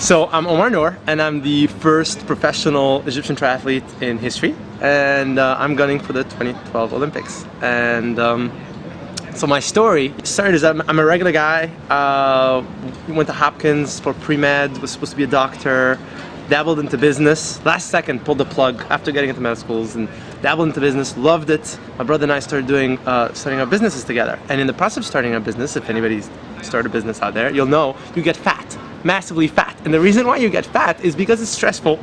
So I'm Omar Noor, and I'm the first professional Egyptian triathlete in history, and I'm gunning for the 2012 Olympics. And so my story started as I'm a regular guy, went to Hopkins for pre-med, was supposed to be a doctor, dabbled into business, last second pulled the plug after getting into med schools, and dabbled into business, loved it. My brother and I started starting our businesses together. And in the process of starting our business, if anybody's started a business out there, you'll know you get fat, massively fat. And the reason why you get fat is because it's stressful.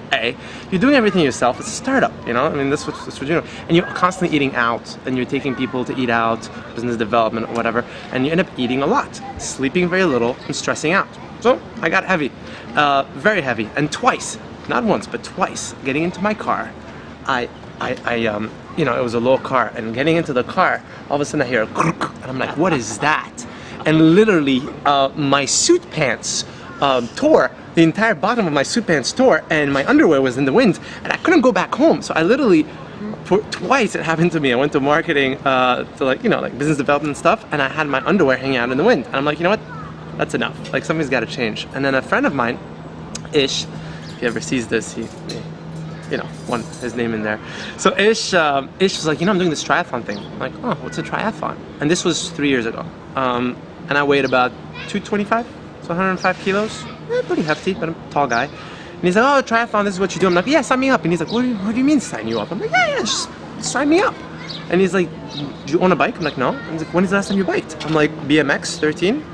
You're doing everything yourself. It's a startup, you know? I mean, that's what you know. And you're constantly eating out, and you're taking people to eat out, business development or whatever, and you end up eating a lot, sleeping very little, and stressing out. So I got heavy, very heavy, and twice, not once, but twice, getting into my car, you know, it was a low car, and getting into the car, all of a sudden I hear a kruk, and I'm like, what is that? And literally, my suit pants tore. The entire bottom of my suit pants tore, and my underwear was in the wind, and I couldn't go back home. So I literally, twice it happened to me. I went to marketing, to like business development stuff, and I had my underwear hanging out in the wind. And I'm like, you know what? That's enough. Like, something's got to change. And then a friend of mine, Ish, if he ever sees this, he you know, want his name in there. So Ish was like, you know, I'm doing this triathlon thing. I'm like, oh, what's a triathlon? And this was 3 years ago. And I weighed about 225, so 105 kilos. Pretty hefty, but I'm a tall guy. And he's like, oh, triathlon, this is what you do. I'm like, yeah, sign me up. And he's like, what do you mean sign you up? I'm like, yeah, just sign me up. And he's like, do you own a bike? I'm like, no. And he's like, when is the last time you biked? I'm like, BMX 13.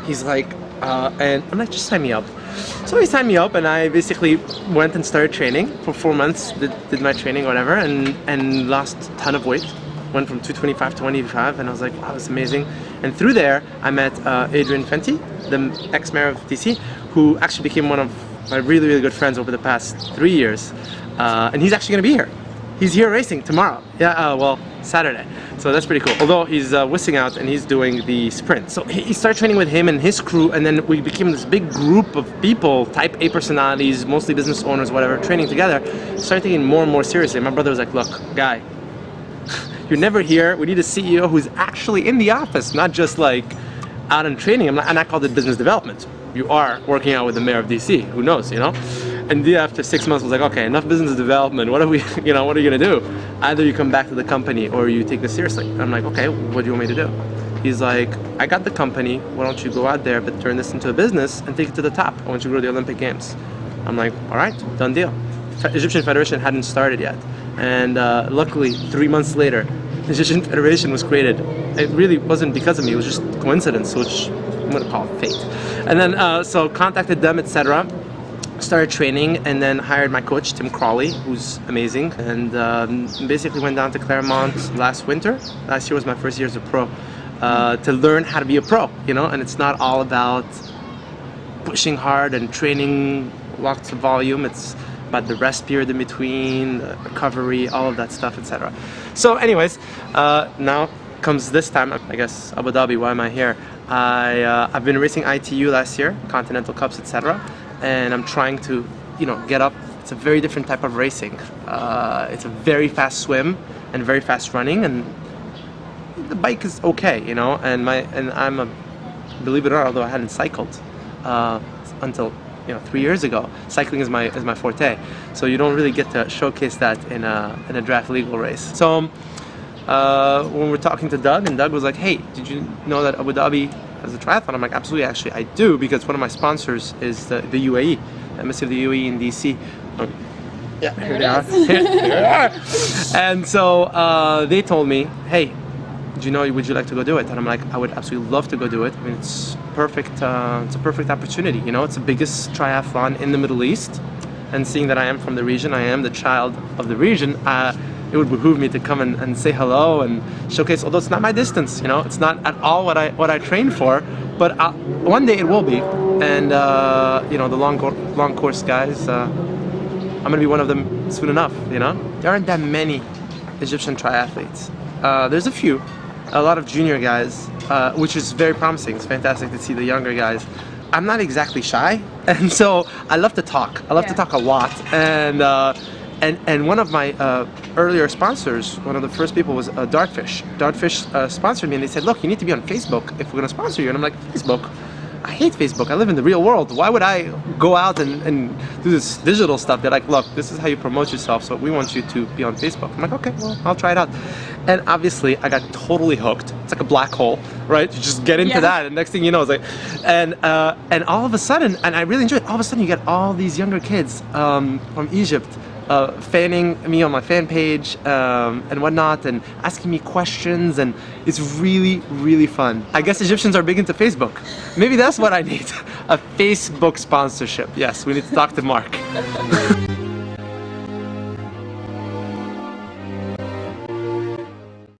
He's like, and I'm like, just sign me up. So he signed me up, and I basically went and started training for 4 months, did my training, whatever, and lost a ton of weight. Went from 225 to 185, and I was like, wow, that's amazing. And through there, I met Adrian Fenty, the ex-mayor of DC, who actually became one of my really, really good friends over the past 3 years. And he's actually going to be here. He's here racing tomorrow. Yeah, well, Saturday. So that's pretty cool. Although he's whistling out and he's doing the sprint. So he started training with him and his crew, and then we became this big group of people, type A personalities, mostly business owners, whatever, training together. Started taking it more and more seriously. My brother was like, look, guy, you're never here. We need a CEO who's actually in the office, not just like out in training. And I called it business development. You are working out with the mayor of DC. Who knows, you know? And after 6 months, I was like, okay, enough business development. What are we, you know, what are you gonna do? Either you come back to the company or you take this seriously. And I'm like, okay, what do you want me to do? He's like, I got the company. Why don't you go out there, but turn this into a business and take it to the top? I want you to go to the Olympic Games. I'm like, all right, done deal. Egyptian Federation hadn't started yet. And luckily, 3 months later, the Egyptian Federation was created. It really wasn't because of me, it was just coincidence, which I'm gonna call fate. And then, so contacted them, etc. Started training, and then hired my coach, Tim Crawley, who's amazing. And basically went down to Claremont last winter. Last year was my first year as a pro, to learn how to be a pro, you know? And it's not all about pushing hard and training lots of volume. It's about the rest period in between, the recovery, all of that stuff, etc. So anyways, now comes this time, I guess, Abu Dhabi. Why am I here? I've been racing ITU last year, Continental Cups, etc. And I'm trying to, you know, get up. It's a very different type of racing. It's a very fast swim and very fast running, and the bike is okay, you know. And I'm a, believe it or not, although I hadn't cycled until 3 years ago, cycling is my forte. So you don't really get to showcase that in a draft legal race. So when we're talking to Doug, and Doug was like, hey, did you know that Abu Dhabi has a triathlon? I'm like, absolutely, actually I do, because one of my sponsors is the UAE, Embassy of the UAE in DC. Yeah, here they are. Here they are. And so they told me, hey, do you know, would you like to go do it? And I'm like, I would absolutely love to go do it. I mean, it's perfect. It's a perfect opportunity. You know, it's the biggest triathlon in the Middle East, and seeing that I am from the region, I am the child of the region. It would behoove me to come and say hello and showcase. Although it's not my distance, you know, it's not at all what I train for. But one day it will be. And you know, the long course guys, I'm gonna be one of them soon enough. You know, there aren't that many Egyptian triathletes. There's a few. A lot of junior guys, which is very promising. It's fantastic to see the younger guys. I'm not exactly shy, and so I love to talk. I love to talk a lot, and one of my earlier sponsors, one of the first people, was Dartfish. Dartfish sponsored me, and they said, look, you need to be on Facebook if we're going to sponsor you. And I'm like, Facebook? I hate Facebook. I live in the real world. Why would I go out and do this digital stuff? They're like, look, this is how you promote yourself, so we want you to be on Facebook. I'm like, okay, well, I'll try it out. And obviously, I got totally hooked. It's like a black hole, right? You just get into that, and next thing you know, it's like, and all of a sudden, and I really enjoy it. All of a sudden, you get all these younger kids from Egypt fanning me on my fan page and whatnot, and asking me questions, and it's really, really fun. I guess Egyptians are big into Facebook. Maybe that's what I need. A Facebook sponsorship. Yes, we need to talk to Mark.